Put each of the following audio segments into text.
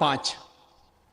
5,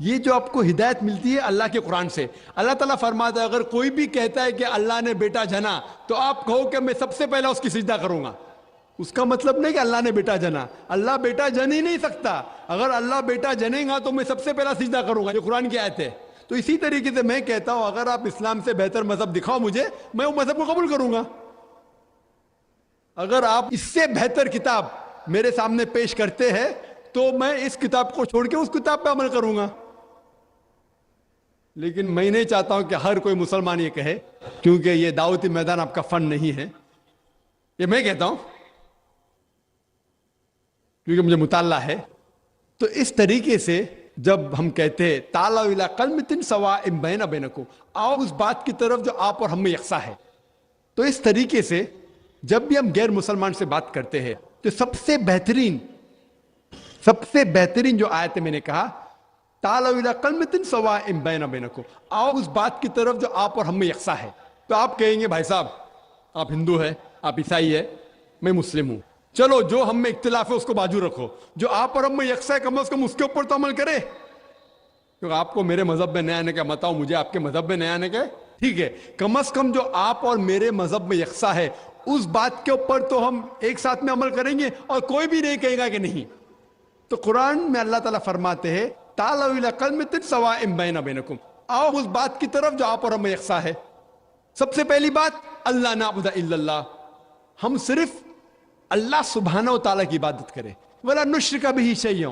یہ جو آپ کو ہدایت ملتی ہے اللہ کے قرآن سے. اللہ تعالیٰ فرماتا ہے اگر کوئی بھی کہتا ہے کہ اللہ نے بیٹا جنا تو آپ کہو کہ میں سب سے پہلا اس کی سجدہ کروں گا. اس کا مطلب نہیں کہ اللہ نے بیٹا جنا. اللہ بیٹا جن ہی نہیں سکتا. اگر اللہ بیٹا جنے گا تو میں سب سے پہلا سجدہ کروں گا. یہ قرآن کی آیت ہے. تو اسی طریقے سے میں کہتا ہوں اگر آپ اسلام سے بہتر مذہب دکھاؤ مجھے, میں وہ مذہب کو قبول کروں گا. اگر آپ اس سے بہتر کتاب میرے سامنے پیش کرتے ہیں تو میں اس کتاب کو چھوڑ کے اس کتاب پہ عمل کروں گا. لیکن میں نہیں چاہتا ہوں کہ ہر کوئی مسلمان یہ کہے, کیونکہ یہ دعوتی میدان آپ کا فن نہیں ہے. یہ میں کہتا ہوں کیونکہ مجھے مطالعہ ہے. تو اس طریقے سے جب ہم کہتے ہیں تعالیٰ الی کلمۃ سواء بین بینکم, آؤ اس بات کی طرف جو آپ اور ہم میں یکساں ہے, تو اس طریقے سے جب بھی ہم غیر مسلمان سے بات کرتے ہیں تو سب سے بہترین جو آیت میں نے کہا تعالیٰ الی کلمۃ سواء بین بینکم, آؤ اس بات کی طرف جو آپ اور ہم میں یکساں ہے. تو آپ کہیں گے بھائی صاحب آپ ہندو ہیں, آپ عیسائی ہیں, میں مسلم ہوں, چلو جو ہم میں اختلاف ہے اس کو بازو رکھو, جو آپ اور ہم میں یکساں ہے کم از کم اس کے اوپر تو عمل کرے. کیونکہ آپ کو میرے مذہب میں نیا آنے کا مت آؤ, مجھے آپ کے مذہب میں نیا آنے کا, ٹھیک ہے, کم از کم جو آپ اور میرے مذہب میں یکساں ہے اس بات کے اوپر تو ہم ایک ساتھ میں عمل کریں گے اور کوئی بھی نہیں کہے گا کہ نہیں. تو قرآن میں اللہ تعالیٰ فرماتے ہیں تعالیٰ الی کلمۃ سواء بین بینکم, آؤ اس بات کی طرف جو آپ اور ہم میں یکساں ہے. سب سے پہلی بات اللہ نعبد الا اللہ, ہم صرف اللہ سبحانہ و تعالیٰ کی عبادت کریں. ولا نشرک بہ شیئا,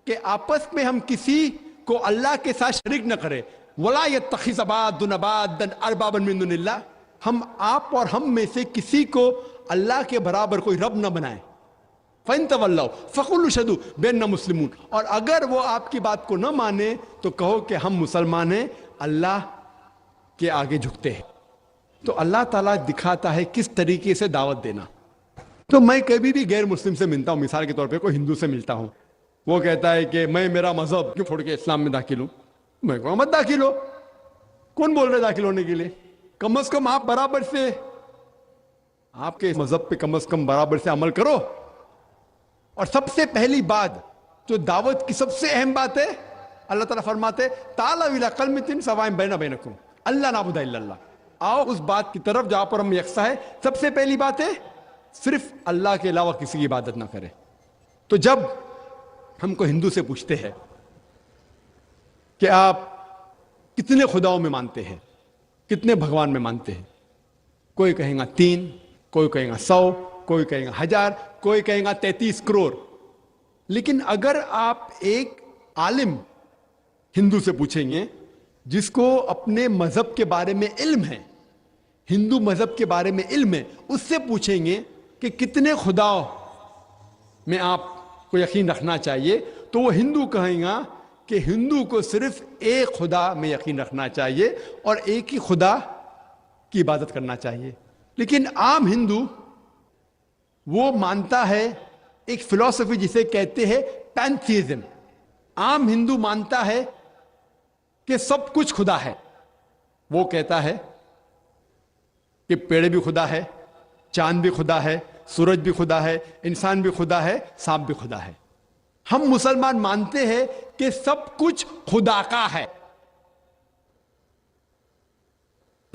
کہ آپس میں ہم کسی کو اللہ کے ساتھ شریک نہ کرے. ولا یتخذ بعضنا بعضا اربابا من دون اللہ, ہم آپ اور ہم میں سے کسی کو اللہ کے برابر کوئی رب نہ بنائیں. فَإِن تَوَلَّوْا فَقُولُوا اشْهَدُوا بِأَنَّا مُسْلِمُونَ, اور اگر وہ آپ کی بات کو نہ مانے تو کہو کہ ہم مسلمان ہیں, اللہ کے آگے جھکتے ہیں. تو اللہ تعالیٰ دکھاتا ہے کس طریقے سے دعوت دینا. تو میں کبھی بھی غیر مسلم سے ملتا ہوں, مثال کے طور پہ کوئی ہندو سے ملتا ہوں, وہ کہتا ہے کہ میں میرا مذہب کیوں چھوڑ کے اسلام میں داخل ہوں, میں کہوں مت داخل ہو. کون بول رہے داخل ہونے کے لیے؟ کم از کم آپ برابر سے, آپ کے مذہب پہ کم از کم برابر سے عمل کرو. اور سب سے پہلی بات جو دعوت کی سب سے اہم بات ہے, اللہ تعالیٰ فرماتے تعالیٰ الی کلمۃ سواء بین بینکم اللہ نعبد الا اللہ, آؤ اس بات کی طرف جو آپ اور ہم یکساں ہے. سب سے پہلی بات ہے صرف اللہ کے علاوہ کسی کی عبادت نہ کرے. تو جب ہم کو ہندو سے پوچھتے ہیں کہ آپ کتنے خداؤں میں مانتے ہیں, کتنے بھگوان میں مانتے ہیں, کوئی کہیں گا 3, کوئی کہیں گا 100, کوئی کہیں گا 1000, کوئی کہیں گا 33 کروڑ. لیکن اگر آپ ایک عالم ہندو سے پوچھیں گے جس کو اپنے مذہب کے بارے میں علم ہے, ہندو مذہب کے بارے میں علم ہے, اس سے پوچھیں گے کہ کتنے خداؤں میں آپ کو یقین رکھنا چاہیے, تو وہ ہندو کہیں گا کہ ہندو کو صرف ایک خدا میں یقین رکھنا چاہیے اور ایک ہی خدا کی عبادت کرنا چاہیے. لیکن عام ہندو وہ مانتا ہے ایک فلسفی جسے کہتے ہیں پینتھیزم. عام ہندو مانتا ہے کہ سب کچھ خدا ہے. وہ کہتا ہے کہ پیڑ بھی خدا ہے, چاند بھی خدا ہے, سورج بھی خدا ہے, انسان بھی خدا ہے, سانپ بھی خدا ہے. ہم مسلمان مانتے ہیں کہ سب کچھ خدا کا ہے.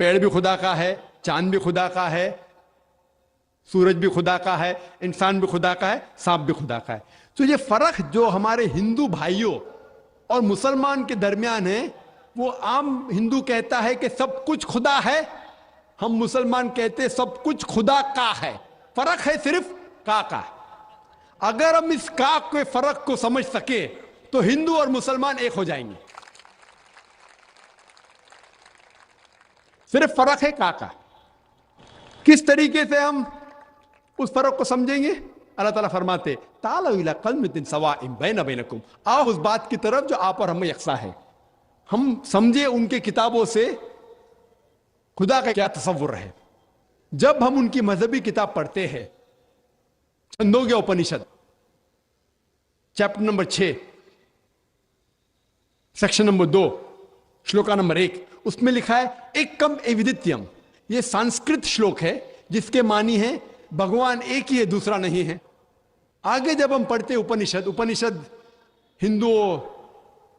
پیڑ بھی خدا کا ہے, چاند بھی خدا کا ہے, سورج بھی خدا کا ہے, انسان بھی خدا کا ہے, سانپ بھی خدا کا ہے. تو یہ فرق جو ہمارے ہندو بھائیوں اور مسلمان کے درمیان ہے, وہ عام ہندو کہتا ہے کہ سب کچھ خدا ہے, ہم مسلمان کہتے ہیں سب کچھ خدا کا ہے. فرق ہے صرف کا. اگر ہم اس کا کے فرق کو سمجھ سکے تو ہندو اور مسلمان ایک ہو جائیں گے. صرف فرق ہے کا. کس طریقے سے ہم اس فرق کو سمجھیں گے؟ اللہ تعالیٰ فرماتے تعالیٰ الی کلمۃ سواء بین بینکم, آؤ اس بات کی طرف جو آپ اور ہم میں یکساں ہے. ہم سمجھے ان کے کتابوں سے خدا کا کیا تصور ہے. جب ہم ان کی مذہبی کتاب پڑھتے ہیں, Chandogya Upanishad chapter number 6 section number 2 shloka number 1, اس میں لکھا ہے ایکم ایودتیم. یہ سنسکرت شلوک ہے جس کے معنی ہے بھگوان ایک ہی ہے, دوسرا نہیں ہے. آگے جب ہم پڑھتے اپنشد ہندوؤں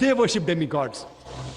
they worship demigods।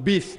20,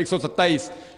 127,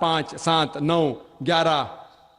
5, 7, 9, 11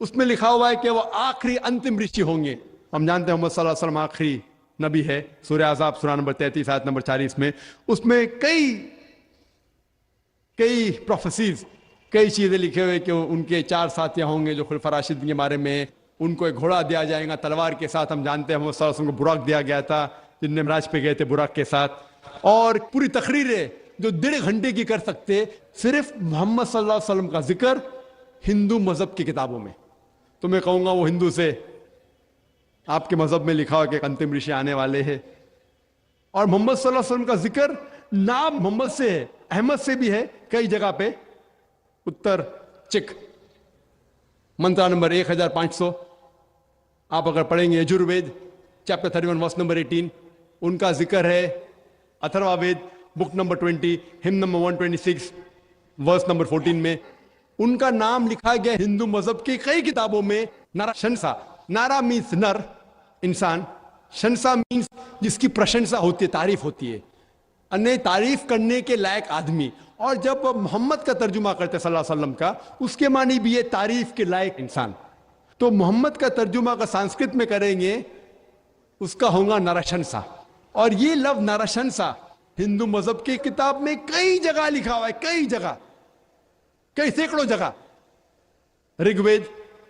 اس میں لکھا ہوا ہے کہ وہ آخری انتم رشی ہوں گے. ہم جانتے ہیں محمد صلی اللہ علیہ وسلم آخری نبی ہے. سورہ احزاب سورہ نمبر 33 آیت نمبر 40 میں اس میں کئی پروفیسیز، کئی چیزیں لکھے ہوئے کہ ان کے 4 ساتھی ہوں گے جو خلفاء راشدین کے بارے میں. ان کو ایک گھوڑا دیا جائے گا تلوار کے ساتھ. ہم جانتے ہیں محمد صلی اللہ علیہ وسلم کو براق دیا گیا تھا جن نے معراج پہ گئے تھے براق کے ساتھ. اور پوری تقریریں جو 1.5 گھنٹے کی کر سکتے صرف محمد صلی اللہ علیہ وسلم کا ذکر ہندو مذہب کی کتابوں میں. تو میں کہوں گا وہ ہندو سے آپ کے مذہب میں لکھا ہوا کہ انتم رشی آنے والے ہیں. اور محمد صلی اللہ علیہ وسلم کا ذکر نام محمد سے ہے، احمد سے بھی ہے کئی جگہ پہ. اتر چک منترا نمبر 1500 آپ اگر پڑھیں گے یجروید چیپٹر 31 ورس نمبر 18 ان کا ذکر ہے. اتھروا وید بک نمبر 20 ہم نمبر 126 ورس نمبر 14 میں ان کا نام لکھا گیا ہندو مذہب کی کئی کتابوں میں. نارا شنسا، نارا مینس نر انسان، شنسا مینس جس کی پرشنسا ہوتی ہے، تعریف ہوتی ہے، انہیں تعریف کرنے کے لائق آدمی. اور جب محمد کا ترجمہ کرتے صلی اللہ علیہ وسلم کا اس کے معنی بھی ہے تعریف کے لائق انسان. تو محمد کا ترجمہ کا سنسکرت میں کریں گے اس کا ہوگا نرشنسا. اور یہ لفظ نرشنسا ہندو مذہب کی کتاب میں کئی جگہ لکھا ہوا ہے، کئی جگہ، کئی سینکڑوں جگہ. رگ وید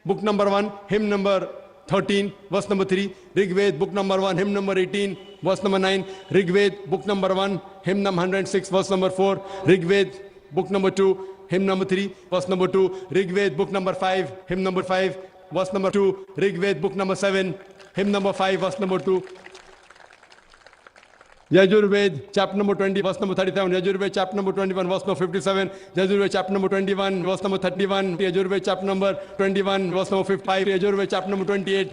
بک نمبر 1 ہم number 13 verse number 3، Rig Veda book number 1 ہم number 18 verse number 9، Rig Veda book number 1 ہم number 106 verse number 4، Rig Veda book number 2 ہم نمبر 3 ورس number 2، Rig Veda book number 5 ہم number 5 verse number 2، Rig Veda بک number 7 hymn number 5 verse number 2. Yajurveda chapter number 20 verse number 37، Yajurveda chapter number 21 verse number 57، Yajurveda chapter number 21 verse number 31، Yajurveda chapter number 21 verse number 55، Yajurveda chapter number 28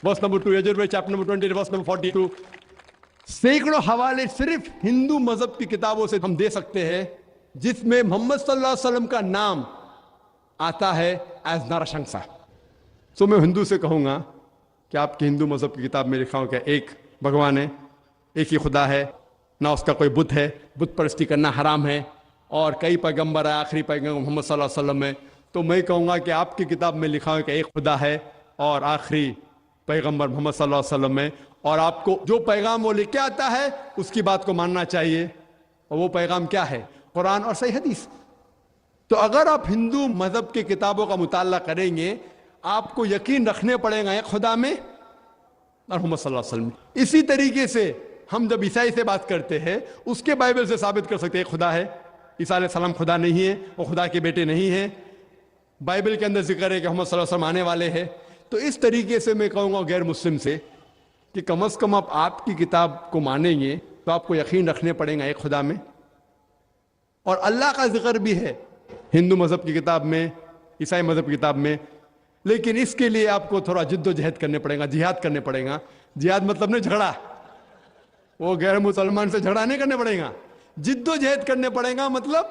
verse number 2، Yajurveda chapter number 20 verse number 42. سینکڑوں حوالے صرف ہندو مذہب کی کتابوں سے ہم دے سکتے ہیں جس میں محمد صلی اللہ علیہ وسلم کا نام آتا ہے ایز نرشنسا. سو میں ہندو سے کہوں گا کہ آپ کی ہندو مذہب کی کتاب میں لکھا ہوں کہ ایک بھگوان ہے، ایک ہی خدا ہے، نہ اس کا کوئی بت ہے، بت پرستی کرنا حرام ہے، اور کئی پیغمبر ہے، آخری پیغمبر محمد صلی اللہ علیہ وسلم ہے. تو میں کہوں گا کہ آپ کی کتاب میں لکھا ہے کہ ایک خدا ہے اور آخری پیغمبر محمد صلی اللہ علیہ وسلم ہے، اور آپ کو جو پیغام وہ لے کے آتا ہے اس کی بات کو ماننا چاہیے. اور وہ پیغام کیا ہے؟ قرآن اور صحیح حدیث. تو اگر آپ ہندو مذہب کی کتابوں کا مطالعہ کریں گے آپ کو یقین رکھنے پڑے گا ایک خدا میں اور محمد صلی اللہ علیہ وسلم. اسی طریقے سے ہم جب عیسائی سے بات کرتے ہیں اس کے بائبل سے ثابت کر سکتے ہیں ایک خدا ہے. عیسیٰ علیہ السلام خدا نہیں ہے، وہ خدا کے بیٹے نہیں ہیں. بائبل کے اندر ذکر ہے کہ محمد صلی اللہ علیہ وسلم آنے والے ہیں. تو اس طریقے سے میں کہوں گا غیر مسلم سے کہ کم از کم آپ کی کتاب کو مانیں گے تو آپ کو یقین رکھنے پڑے گا ایک خدا میں. اور اللہ کا ذکر بھی ہے ہندو مذہب کی کتاب میں، عیسائی مذہب کی کتاب میں، لیکن اس کے لیے آپ کو تھوڑا جد و جہد کرنے پڑے گا، جہاد کرنے پڑے گا. جہاد مطلب نہیں جھگڑا، وہ غیر مسلمان سے جھگڑا نہیں کرنے پڑے گا. جد و جہد کرنے پڑے گا مطلب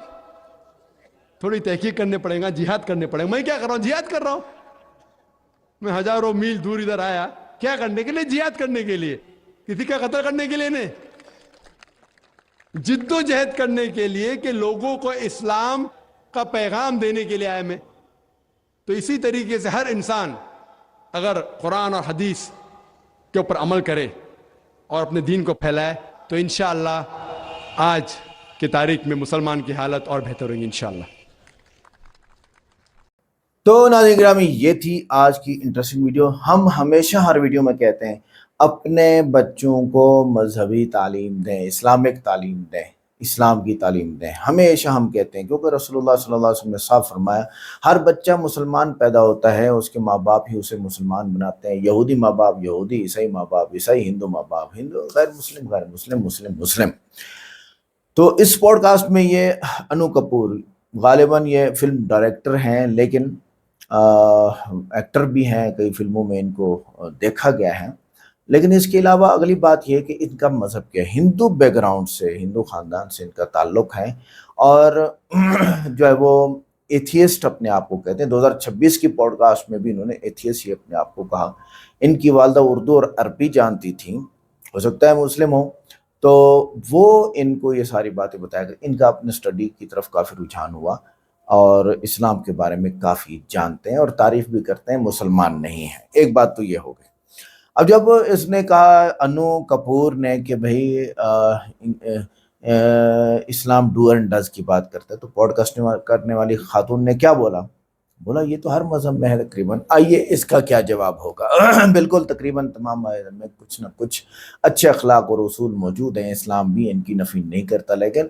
تھوڑی تحقیق کرنے پڑے گا، جہاد کرنے پڑے گا. میں کیا کر رہا ہوں؟ جہاد کر رہا ہوں. میں ہزاروں میل دور ادھر آیا کیا کرنے کے لیے؟ جہاد کرنے کے لیے، کسی کا قتل کرنے کے لیے نہیں. جد و جہد کرنے کے لیے کہ لوگوں کو اسلام کا پیغام دینے کے لیے آیا میں. تو اسی طریقے سے ہر انسان اگر قرآن اور حدیث کے اوپر عمل کرے اور اپنے دین کو پھیلائے تو انشاءاللہ آج کی تاریخ میں مسلمان کی حالت اور بہتر ہوگی انشاءاللہ. تو ناظرین گرامی یہ تھی آج کی انٹرسٹنگ ویڈیو. ہم ہمیشہ ہر ویڈیو میں کہتے ہیں اپنے بچوں کو مذہبی تعلیم دیں، اسلامک تعلیم دیں، اسلام کی تعلیم دیں. ہمیشہ ہم کہتے ہیں کیونکہ رسول اللہ صلی اللہ علیہ وسلم نے صاف فرمایا ہر بچہ مسلمان پیدا ہوتا ہے اس کے ماں باپ ہی اسے مسلمان بناتے ہیں. یہودی ماں باپ یہودی، عیسائی ماں باپ عیسائی، ہندو ماں باپ ہندو، غیر مسلم غیر مسلم، مسلم مسلم. تو اس پوڈ کاسٹ میں یہ انو کپور غالباً یہ فلم ڈائریکٹر ہیں لیکن ایکٹر بھی ہیں، کئی فلموں میں ان کو دیکھا گیا ہے. لیکن اس کے علاوہ اگلی بات یہ کہ ان کا مذہب کیا ہے، ہندو بیک گراؤنڈ سے، ہندو خاندان سے ان کا تعلق ہے، اور جو ہے وہ ایتھیسٹ اپنے آپ کو کہتے ہیں. 2026 کی پوڈ کاسٹ میں بھی انہوں نے ایتھیسٹ ہی اپنے آپ کو کہا. ان کی والدہ اردو اور عربی جانتی تھیں، ہو سکتا ہے مسلم ہوں، تو وہ ان کو یہ ساری باتیں بتایا گئی. ان کا اپنے اسٹڈی کی طرف کافی رجحان ہوا اور اسلام کے بارے میں کافی جانتے ہیں اور تعریف بھی کرتے ہیں، مسلمان نہیں ہیں۔ ایک بات تو یہ ہو گئی۔ اب جب اس نے کہا انو کپور نے کہ بھائی اسلام ڈو اینڈ ڈز کی بات کرتا ہے، تو پوڈ کاسٹ کرنے والی خاتون نے کیا بولا یہ تو ہر مذہب میں ہے تقریباً، آئیے اس کا کیا جواب ہوگا۔ بالکل تقریباً تمام مذاہب میں کچھ نہ کچھ اچھے اخلاق اور اصول موجود ہیں، اسلام بھی ان کی نفی نہیں کرتا، لیکن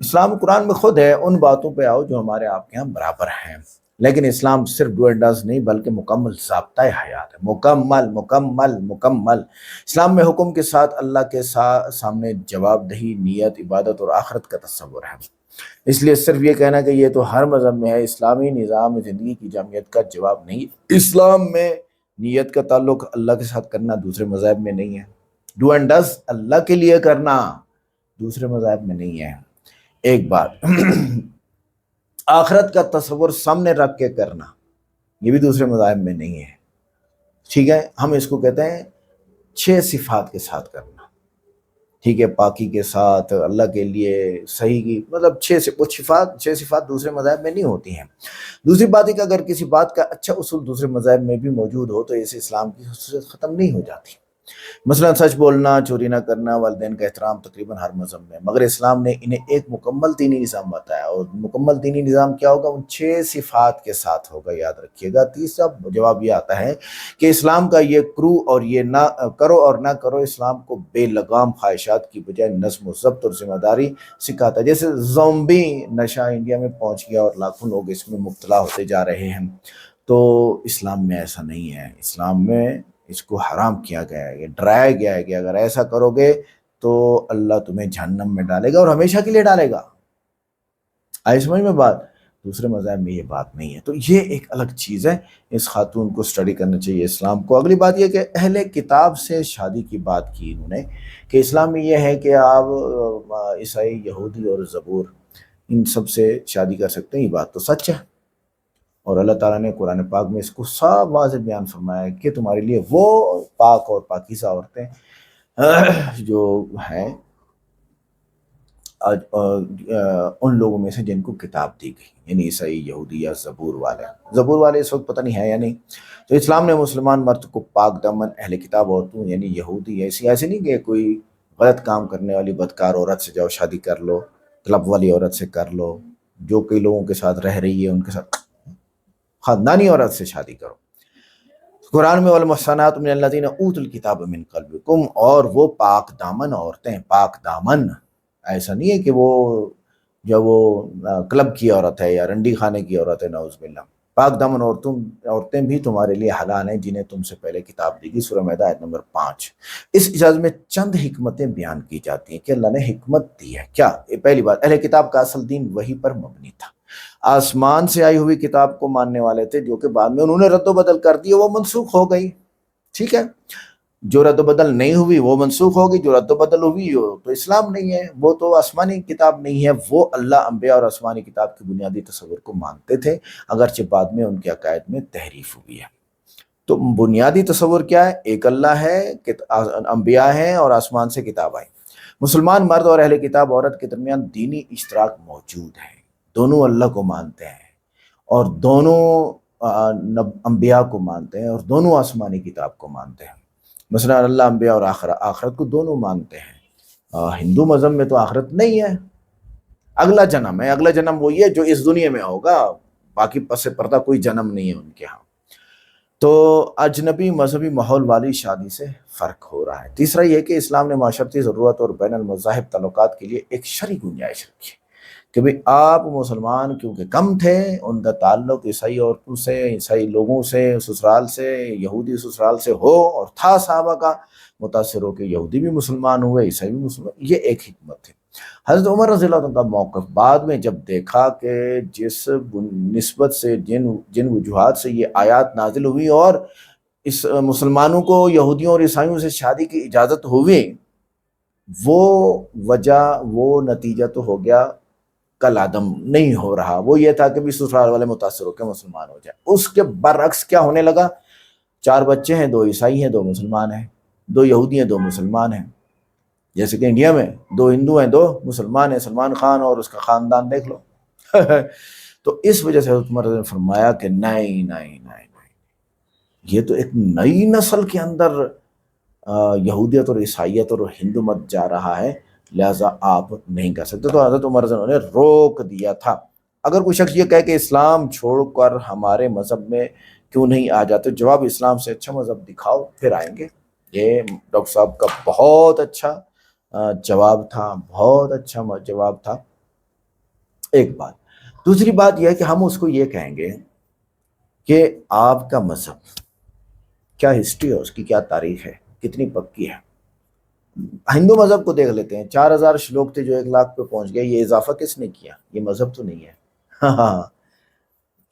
اسلام قرآن میں خود ہے ان باتوں پہ آؤ جو ہمارے آپ کے ہاں برابر ہیں۔ لیکن اسلام صرف ڈو اینڈ ڈز نہیں بلکہ مکمل ضابطۂ حیات ہے، مکمل مکمل مکمل۔ اسلام میں حکم کے ساتھ اللہ کے سامنے جواب دہی، نیت، عبادت اور آخرت کا تصور ہے۔ اس لیے صرف یہ کہنا کہ یہ تو ہر مذہب میں ہے اسلامی نظام زندگی کی جامعیت کا جواب نہیں۔ اسلام میں نیت کا تعلق اللہ کے ساتھ کرنا دوسرے مذاہب میں نہیں ہے، ڈو اینڈ ڈز اللہ کے لیے کرنا دوسرے مذاہب میں نہیں ہے۔ ایک بات آخرت کا تصور سامنے رکھ کے کرنا یہ بھی دوسرے مذاہب میں نہیں ہے، ٹھیک ہے۔ ہم اس کو کہتے ہیں 6 صفات کے ساتھ کرنا، ٹھیک ہے، پاکی کے ساتھ اللہ کے لیے صحیح کی، مطلب 6 صفات دوسرے مذاہب میں نہیں ہوتی ہیں۔ دوسری بات ہے کہ اگر کسی بات کا اچھا اصول دوسرے مذاہب میں بھی موجود ہو تو اسے اسلام کی خصوصیت ختم نہیں ہو جاتی۔ مثلا سچ بولنا، چوری نہ کرنا، والدین کا احترام تقریباً ہر مذہب میں، مگر اسلام نے انہیں ایک مکمل دینی نظام بتایا، اور مکمل دینی نظام کیا ہوگا؟ ان 6 صفات کے ساتھ ہوگا، یاد رکھیے گا۔ تیسرا جواب یہ آتا ہے کہ اسلام کا یہ کرو اور یہ نہ کرو اور نہ کرو اسلام کو بے لگام خواہشات کی بجائے نظم و ضبط اور ذمہ داری سکھاتا ہے۔ جیسے زومبی نشہ انڈیا میں پہنچ گیا اور لاکھوں لوگ اس میں مبتلا ہوتے جا رہے ہیں، تو اسلام میں ایسا نہیں ہے۔ اسلام میں اس کو حرام کیا گیا ہے، ڈرایا گیا ہے کہ اگر ایسا کرو گے تو اللہ تمہیں جہنم میں ڈالے گا اور ہمیشہ کے لیے ڈالے گا۔ آئی سمجھ میں بات؟ دوسرے مذاہب میں یہ بات نہیں ہے، تو یہ ایک الگ چیز ہے، اس خاتون کو اسٹڈی کرنا چاہیے اسلام کو۔ اگلی بات یہ کہ اہل کتاب سے شادی کی بات کی انہوں نے، کہ اسلام میں یہ ہے کہ آپ عیسائی، یہودی اور زبور ان سب سے شادی کر سکتے ہیں، یہ بات تو سچ ہے، اور اللہ تعالیٰ نے قرآن پاک میں اس کو صاف واضح بیان فرمایا ہے کہ تمہارے لیے وہ پاک اور پاکیزہ عورتیں جو ہیں ان لوگوں میں سے جن کو کتاب دی گئی، یعنی عیسائی، یہودی یا زبور والے اس وقت پتہ نہیں ہے یا نہیں۔ تو اسلام نے مسلمان مرد کو پاک دامن اہل کتاب عورتوں یعنی یہودی ایسے نہیں کہ کوئی غلط کام کرنے والی بدکار عورت سے جاؤ شادی کر لو، کلب والی عورت سے کر لو، جو کئی لوگوں کے ساتھ رہ رہی ہے ان کے ساتھ، خاندانی عورت سے شادی کرو۔ قرآن میں والمحصنات من الذین اوتوا الکتاب من قبلکم، اور وہ پاک دامن عورتیں، پاک دامن ایسا نہیں ہے کہ وہ کلب کی عورت ہے یا رنڈی خانے کی عورت ہے، نعوذ باللہ۔ پاک دامن عورتیں بھی تمہارے لیے حلال ہیں جنہیں تم سے پہلے کتاب دی گئی، سورہ مائدہ آیت نمبر 5۔ اس اجازت میں چند حکمتیں بیان کی جاتی ہیں کہ اللہ نے حکمت دی ہے۔ کیا؟ پہلی بات، اہل کتاب کا اصل دین وحی پر مبنی تھا، آسمان سے آئی ہوئی کتاب کو ماننے والے تھے، جو کہ بعد میں انہوں نے رد و بدل کر دی، وہ منسوخ ہو گئی، ٹھیک ہے۔ جو رد و بدل نہیں ہوئی وہ منسوخ ہوگی، جو رد و بدل ہوئی ہو تو اسلام نہیں ہے، وہ تو آسمانی کتاب نہیں ہے۔ وہ اللہ، انبیاء اور آسمانی کتاب کی بنیادی تصور کو مانتے تھے، اگرچہ بعد میں ان کے عقائد میں تحریف ہوئی ہے۔ تو بنیادی تصور کیا ہے؟ ایک اللہ ہے، انبیاء ہیں اور آسمان سے کتاب آئی۔ مسلمان مرد اور اہل کتاب عورت کے درمیان دینی اشتراک موجود ہے، دونوں اللہ کو مانتے ہیں اور دونوں انبیاء کو مانتے ہیں اور دونوں آسمانی کتاب کو مانتے ہیں۔ مثلا اللہ، انبیاء اور آخرت کو دونوں مانتے ہیں۔ ہندو مذہب میں تو آخرت نہیں ہے، اگلا جنم ہے، اگلا جنم وہی ہے جو اس دنیا میں ہوگا، باقی پس پردہ کوئی جنم نہیں ہے ان کے ہاں۔ تو اجنبی مذہبی ماحول والی شادی سے فرق ہو رہا ہے۔ تیسرا یہ کہ اسلام نے معاشرتی ضرورت اور بین المذاہب تعلقات کے لیے ایک شرعی گنجائش رکھی کہ بھئی آپ مسلمان کیونکہ کم تھے، ان کا تعلق عیسائی عورتوں سے، عیسائی لوگوں سے، سسرال سے، یہودی سسرال سے ہو، اور تھا صحابہ کا متاثر ہو کہ یہودی بھی مسلمان ہوئے، عیسائی بھی مسلمان، یہ ایک حکمت تھی۔ حضرت عمر رضی اللہ عنہ کا موقف بعد میں جب دیکھا کہ جس نسبت سے جن وجوہات سے یہ آیات نازل ہوئی اور اس مسلمانوں کو یہودیوں اور عیسائیوں سے شادی کی اجازت ہوئی، وہ وجہ، وہ نتیجہ تو ہو گیا کل عدم نہیں ہو رہا، وہ یہ تھا کہ بھی سسرال والے متاثر ہو کے مسلمان ہو جائے۔ اس کے برعکس کیا ہونے لگا؟ 4 بچے ہیں، 2 عیسائی ہیں، 2 مسلمان ہیں، 2 یہودی ہیں، 2 مسلمان ہیں۔ جیسے کہ انڈیا میں 2 ہندو ہیں، 2 مسلمان ہیں، سلمان خان اور اس کا خاندان دیکھ لو۔ تو اس وجہ سے حضرت عمر نے فرمایا کہ نہیں نہیں نہیں نہیں، یہ تو ایک نئی نسل کے اندر یہودیت اور عیسائیت اور ہندو مت جا رہا ہے، لہٰذا آپ نہیں کر سکتے۔ تو حضرت عمر نے روک دیا تھا۔ اگر کوئی شخص یہ کہے کہ اسلام چھوڑ کر ہمارے مذہب میں کیوں نہیں آ جاتے، جواب اسلام سے اچھا مذہب دکھاؤ پھر آئیں گے۔ یہ ڈاکٹر صاحب کا بہت اچھا جواب تھا، بہت اچھا جواب تھا۔ ایک بات، دوسری بات یہ ہے کہ ہم اس کو یہ کہیں گے کہ آپ کا مذہب کیا ہسٹری ہے، اس کی کیا تاریخ ہے، کتنی پکی ہے۔ ہندو مذہب کو دیکھ لیتے ہیں، 4000 شلوک تھے جو 1 لاکھ پہ پہنچ گئے، یہ اضافہ کس نے کیا؟ یہ مذہب تو نہیں ہے۔ ہاں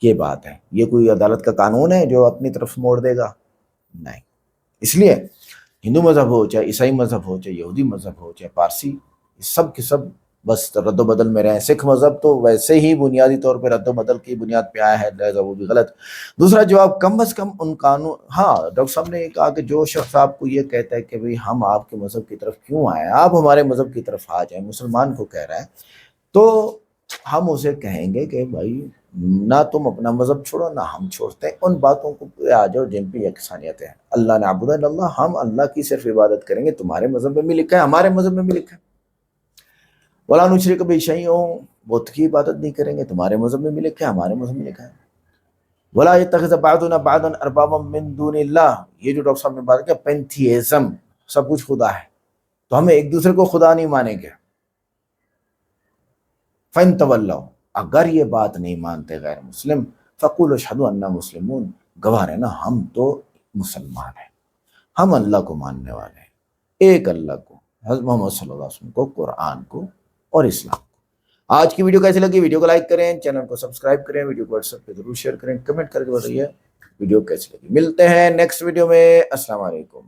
یہ بات ہے، یہ کوئی عدالت کا قانون ہے جو اپنی طرف موڑ دے گا؟ نہیں۔ اس لیے ہندو مذہب ہو، چاہے عیسائی مذہب ہو، چاہے یہودی مذہب ہو، چاہے پارسی، سب کے سب بس رد و بدل میں رہے ہیں۔ سکھ مذہب تو ویسے ہی بنیادی طور پہ رد و بدل کی بنیاد پہ آیا ہے، لہٰذا وہ بھی غلط۔ دوسرا جواب، کم از کم ان قانون، ہاں ڈاکٹر صاحب نے یہ کہا کہ جو شخص آپ کو یہ کہتا ہے کہ بھئی ہم آپ کے مذہب کی طرف کیوں آئے، آپ ہمارے مذہب کی طرف آ جائیں، مسلمان کو کہہ رہا ہے، تو ہم اسے کہیں گے کہ بھائی نہ تم اپنا مذہب چھوڑو نہ ہم چھوڑتے ہیں، ان باتوں کو آ جاؤ جن پہ یکسانیت ہے۔ اللہ نعبد الا اللہ، ہم اللہ کی صرف عبادت کریں گے، تمہارے مذہب میں بھی لکھا ہے، ہمارے مذہب میں بھی لکھا ہے۔ ولا نشرک بہ شیئا، بت کی عبادت نہیں کریں گے، تمہارے مذہب میں بھی لکھا ہے، ہمارے مذہب میں لکھا ہے۔ ولا یتخذ بعضنا بعضا اربابا من دون اللہ، یہ جو ڈاکٹر صاحب نے بات کیا پینتھیزم، سب کچھ خدا ہے، تو ہمیں ایک دوسرے کو خدا نہیں مانیں گے۔ فَإِن تَوَلَّوْا، اگر یہ بات نہیں مانتے غیر مسلم، فَقُولُوا اشْهَدُوا أَنَّا مُسْلِمُونَ، گواہ رہنا ہم تو مسلمان ہیں، ہم اللہ کو ماننے والے ہیں، ایک اللہ کو، حضرت محمد صلی اللہ علیہ وسلم کو، قرآن کو اور اسلام کو۔ آج کی ویڈیو کیسی لگی؟ ویڈیو کو لائک کریں، چینل کو سبسکرائب کریں، ویڈیو کو واٹس ایپ پہ ضرور شیئر کریں، کمنٹ کر کے بتائیے ویڈیو کیسی لگی۔ ملتے ہیں نیکسٹ ویڈیو میں، السلام علیکم۔